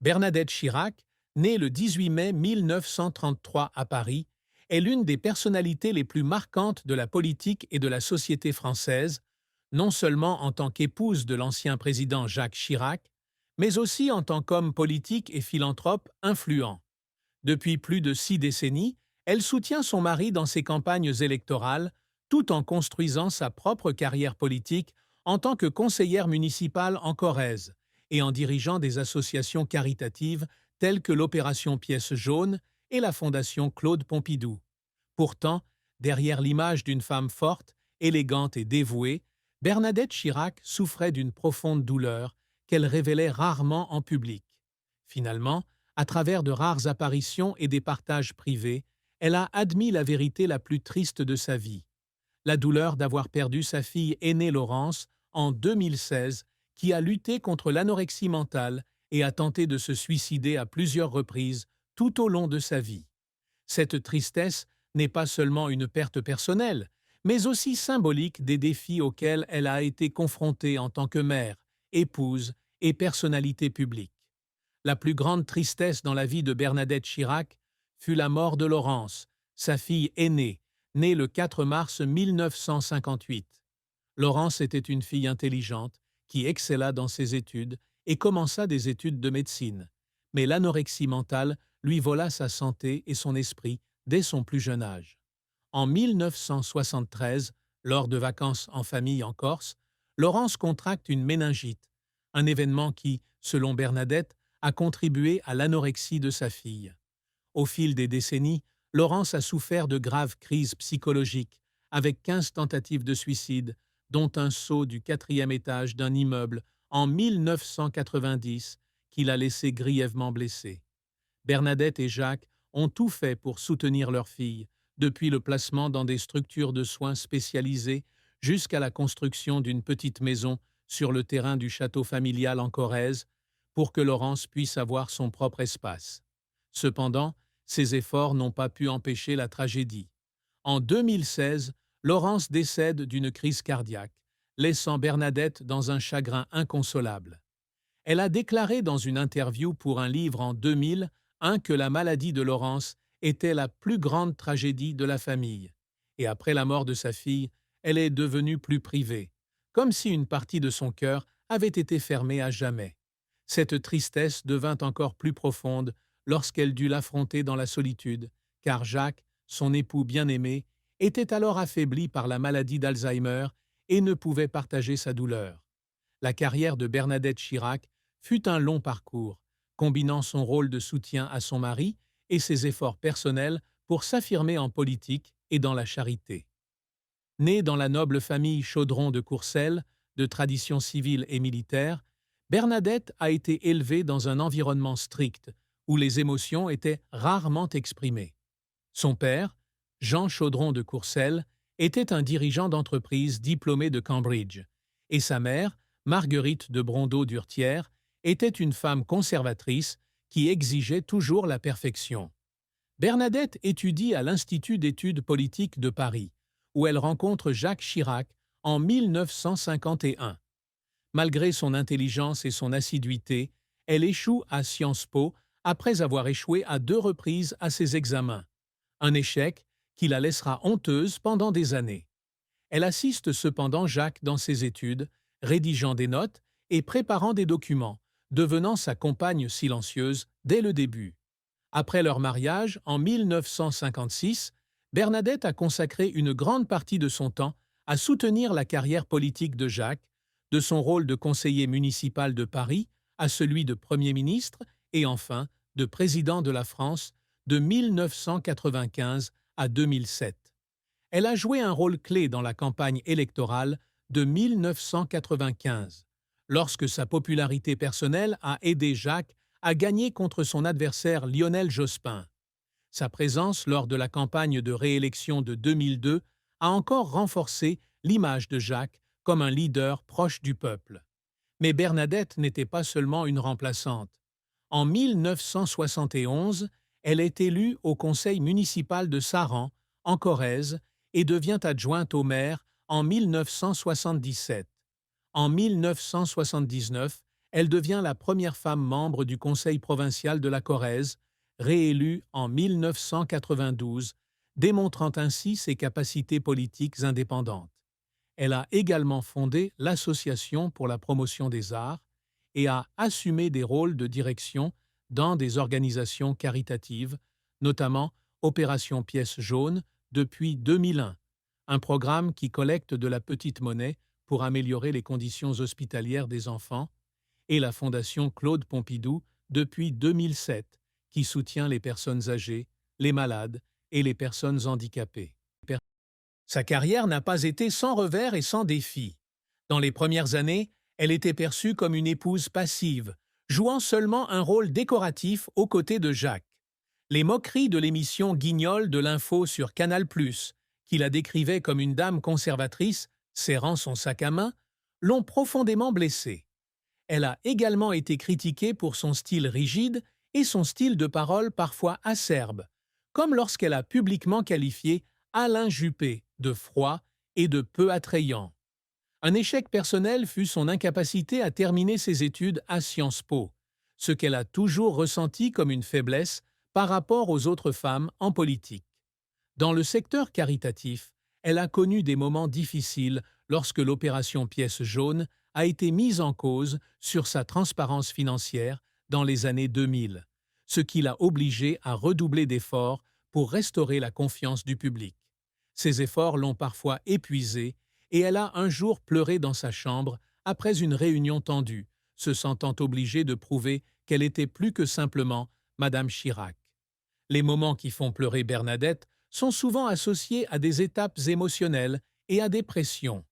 Bernadette Chirac, née le 18 mai 1933 à Paris, est l'une des personnalités les plus marquantes de la politique et de la société française, non seulement en tant qu'épouse de l'ancien président Jacques Chirac, mais aussi en tant qu'homme politique et philanthrope influent. Depuis plus de 6 décennies, elle soutient son mari dans ses campagnes électorales, tout en construisant sa propre carrière politique en tant que conseillère municipale en Corrèze et en dirigeant des associations caritatives telles que l'Opération Pièce jaune et la Fondation Claude Pompidou. Pourtant, derrière l'image d'une femme forte, élégante et dévouée, Bernadette Chirac souffrait d'une profonde douleur qu'elle révélait rarement en public. Finalement, à travers de rares apparitions et des partages privés, elle a admis la vérité la plus triste de sa vie. La douleur d'avoir perdu sa fille aînée Laurence en 2016, qui a lutté contre l'anorexie mentale et a tenté de se suicider à plusieurs reprises tout au long de sa vie. Cette tristesse n'est pas seulement une perte personnelle, mais aussi symbolique des défis auxquels elle a été confrontée en tant que mère, épouse et personnalité publique. La plus grande tristesse dans la vie de Bernadette Chirac fut la mort de Laurence, sa fille aînée, née le 4 mars 1958. Laurence était une fille intelligente qui excella dans ses études et commença des études de médecine. Mais l'anorexie mentale lui vola sa santé et son esprit dès son plus jeune âge. En 1973, lors de vacances en famille en Corse, Laurence contracte une méningite, un événement qui, selon Bernadette, a contribué à l'anorexie de sa fille. Au fil des décennies, Laurence a souffert de graves crises psychologiques, avec 15 tentatives de suicide, dont un saut du 4e étage d'un immeuble en 1990 qui l'a laissée grièvement blessée. Bernadette et Jacques ont tout fait pour soutenir leur fille, depuis le placement dans des structures de soins spécialisées jusqu'à la construction d'une petite maison sur le terrain du château familial en Corrèze, pour que Laurence puisse avoir son propre espace. Cependant, ces efforts n'ont pas pu empêcher la tragédie. En 2016, Laurence décède d'une crise cardiaque, laissant Bernadette dans un chagrin inconsolable. Elle a déclaré dans une interview pour un livre en 2001 que la maladie de Laurence était la plus grande tragédie de la famille. Et après la mort de sa fille, elle est devenue plus privée, comme si une partie de son cœur avait été fermée à jamais. Cette tristesse devint encore plus profonde lorsqu'elle dut l'affronter dans la solitude, car Jacques, son époux bien-aimé, était alors affaibli par la maladie d'Alzheimer et ne pouvait partager sa douleur. La carrière de Bernadette Chirac fut un long parcours, combinant son rôle de soutien à son mari et ses efforts personnels pour s'affirmer en politique et dans la charité. Née dans la noble famille Chaudron de Courcelles, de tradition civile et militaire, Bernadette a été élevée dans un environnement strict, où les émotions étaient rarement exprimées. Son père, Jean Chaudron de Courcelles, était un dirigeant d'entreprise diplômé de Cambridge, et sa mère, Marguerite de Brondeau-Durtière, était une femme conservatrice qui exigeait toujours la perfection. Bernadette étudie à l'Institut d'études politiques de Paris, où elle rencontre Jacques Chirac en 1951. Malgré son intelligence et son assiduité, elle échoue à Sciences Po après avoir échoué à 2 reprises à ses examens. Un échec qui la laissera honteuse pendant des années. Elle assiste cependant Jacques dans ses études, rédigeant des notes et préparant des documents, devenant sa compagne silencieuse dès le début. Après leur mariage, en 1956, Bernadette a consacré une grande partie de son temps à soutenir la carrière politique de Jacques, de son rôle de conseiller municipal de Paris à celui de Premier ministre et enfin de président de la France de 1995 à 2007. Elle a joué un rôle clé dans la campagne électorale de 1995, lorsque sa popularité personnelle a aidé Jacques à gagner contre son adversaire Lionel Jospin. Sa présence lors de la campagne de réélection de 2002 a encore renforcé l'image de Jacques comme un leader proche du peuple. Mais Bernadette n'était pas seulement une remplaçante. En 1971, elle est élue au conseil municipal de Saran, en Corrèze, et devient adjointe au maire en 1977. En 1979, Elle devient la première femme membre du Conseil provincial de la Corrèze, réélue en 1992, démontrant ainsi ses capacités politiques indépendantes. Elle a également fondé l'Association pour la promotion des arts et a assumé des rôles de direction dans des organisations caritatives, notamment Opération Pièce jaune depuis 2001, un programme qui collecte de la petite monnaie pour améliorer les conditions hospitalières des enfants, et la Fondation Claude Pompidou depuis 2007, qui soutient les personnes âgées, les malades et les personnes handicapées. Sa carrière n'a pas été sans revers et sans défis. Dans les premières années, elle était perçue comme une épouse passive, jouant seulement un rôle décoratif aux côtés de Jacques. Les moqueries de l'émission Guignol de l'Info sur Canal+, qui la décrivait comme une dame conservatrice, serrant son sac à main, l'ont profondément blessée. Elle a également été critiquée pour son style rigide et son style de parole parfois acerbe, comme lorsqu'elle a publiquement qualifié Alain Juppé de froid et de peu attrayant. Un échec personnel fut son incapacité à terminer ses études à Sciences Po, ce qu'elle a toujours ressenti comme une faiblesse par rapport aux autres femmes en politique. Dans le secteur caritatif, elle a connu des moments difficiles lorsque l'opération Pièce jaune a été mise en cause sur sa transparence financière dans les années 2000, ce qui l'a obligée à redoubler d'efforts pour restaurer la confiance du public. Ces efforts l'ont parfois épuisée et elle a un jour pleuré dans sa chambre après une réunion tendue, se sentant obligée de prouver qu'elle était plus que simplement Madame Chirac. Les moments qui font pleurer Bernadette sont souvent associés à des étapes émotionnelles et à des pressions.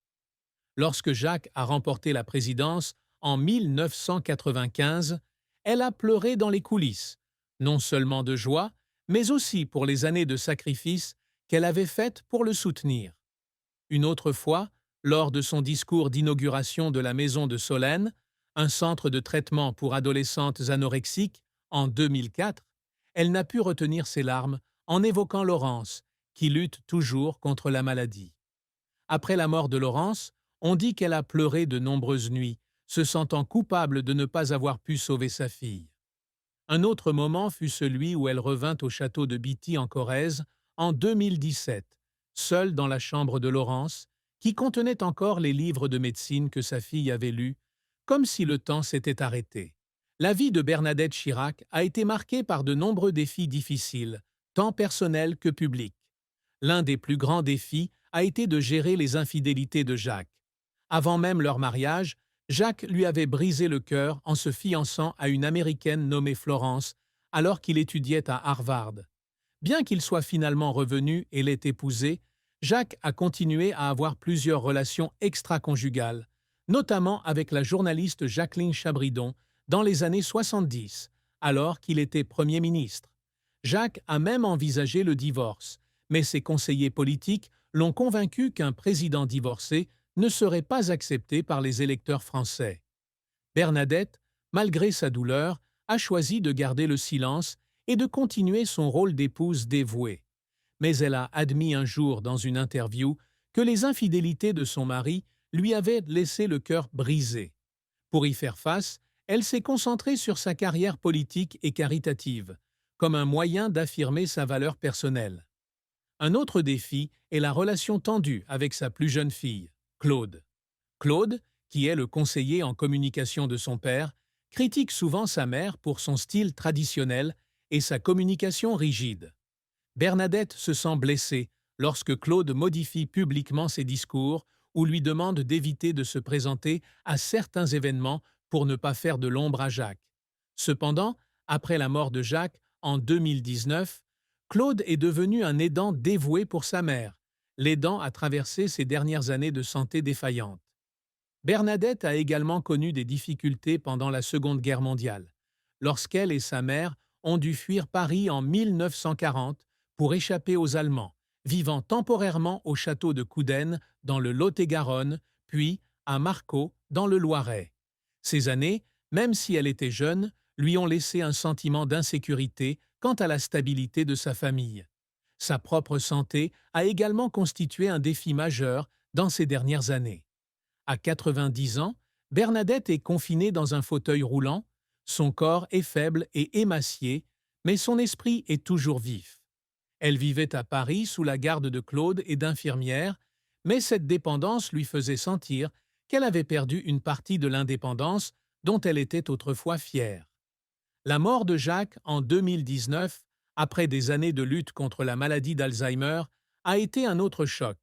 Lorsque Jacques a remporté la présidence en 1995, elle a pleuré dans les coulisses, non seulement de joie, mais aussi pour les années de sacrifice qu'elle avait faites pour le soutenir. Une autre fois, lors de son discours d'inauguration de la Maison de Solène, un centre de traitement pour adolescentes anorexiques, en 2004, elle n'a pu retenir ses larmes en évoquant Laurence, qui lutte toujours contre la maladie. Après la mort de Laurence, on dit qu'elle a pleuré de nombreuses nuits, se sentant coupable de ne pas avoir pu sauver sa fille. Un autre moment fut celui où elle revint au château de Bitty en Corrèze en 2017, seule dans la chambre de Laurence, qui contenait encore les livres de médecine que sa fille avait lus, comme si le temps s'était arrêté. La vie de Bernadette Chirac a été marquée par de nombreux défis difficiles, tant personnels que publics. L'un des plus grands défis a été de gérer les infidélités de Jacques. Avant même leur mariage, Jacques lui avait brisé le cœur en se fiançant à une Américaine nommée Florence, alors qu'il étudiait à Harvard. Bien qu'il soit finalement revenu et l'ait épousée, Jacques a continué à avoir plusieurs relations extra-conjugales, notamment avec la journaliste Jacqueline Chabridon dans les années 70, alors qu'il était Premier ministre. Jacques a même envisagé le divorce, mais ses conseillers politiques l'ont convaincu qu'un président divorcé ne serait pas accepté par les électeurs français. Bernadette, malgré sa douleur, a choisi de garder le silence et de continuer son rôle d'épouse dévouée. Mais elle a admis un jour dans une interview que les infidélités de son mari lui avaient laissé le cœur brisé. Pour y faire face, elle s'est concentrée sur sa carrière politique et caritative, comme un moyen d'affirmer sa valeur personnelle. Un autre défi est la relation tendue avec sa plus jeune fille, Claude. Claude, qui est le conseiller en communication de son père, critique souvent sa mère pour son style traditionnel et sa communication rigide. Bernadette se sent blessée lorsque Claude modifie publiquement ses discours ou lui demande d'éviter de se présenter à certains événements pour ne pas faire de l'ombre à Jacques. Cependant, après la mort de Jacques, en 2019, Claude est devenu un aidant dévoué pour sa mère, l'aidant à traverser ses dernières années de santé défaillante. Bernadette a également connu des difficultés pendant la Seconde Guerre mondiale, lorsqu'elle et sa mère ont dû fuir Paris en 1940 pour échapper aux Allemands, vivant temporairement au château de Coudènes dans le Lot-et-Garonne, puis à Marcaux dans le Loiret. Ces années, même si elle était jeune, lui ont laissé un sentiment d'insécurité quant à la stabilité de sa famille. Sa propre santé a également constitué un défi majeur dans ces dernières années. À 90 ans, Bernadette est confinée dans un fauteuil roulant, son corps est faible et émacié, mais son esprit est toujours vif. Elle vivait à Paris sous la garde de Claude et d'infirmières, mais cette dépendance lui faisait sentir qu'elle avait perdu une partie de l'indépendance dont elle était autrefois fière. La mort de Jacques en 2019, après des années de lutte contre la maladie d'Alzheimer, a été un autre choc.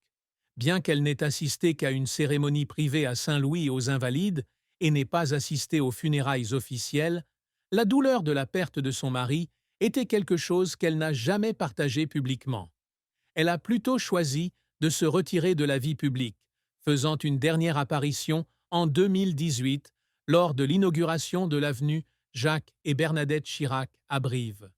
Bien qu'elle n'ait assisté qu'à une cérémonie privée à Saint-Louis aux Invalides et n'ait pas assisté aux funérailles officielles, la douleur de la perte de son mari était quelque chose qu'elle n'a jamais partagé publiquement. Elle a plutôt choisi de se retirer de la vie publique, faisant une dernière apparition en 2018 lors de l'inauguration de l'avenue Jacques et Bernadette Chirac à Brive.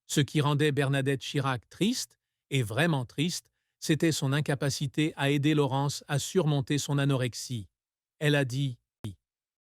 Ce qui rendait Bernadette Chirac triste, et vraiment triste, c'était son incapacité à aider Laurence à surmonter son anorexie. Elle a dit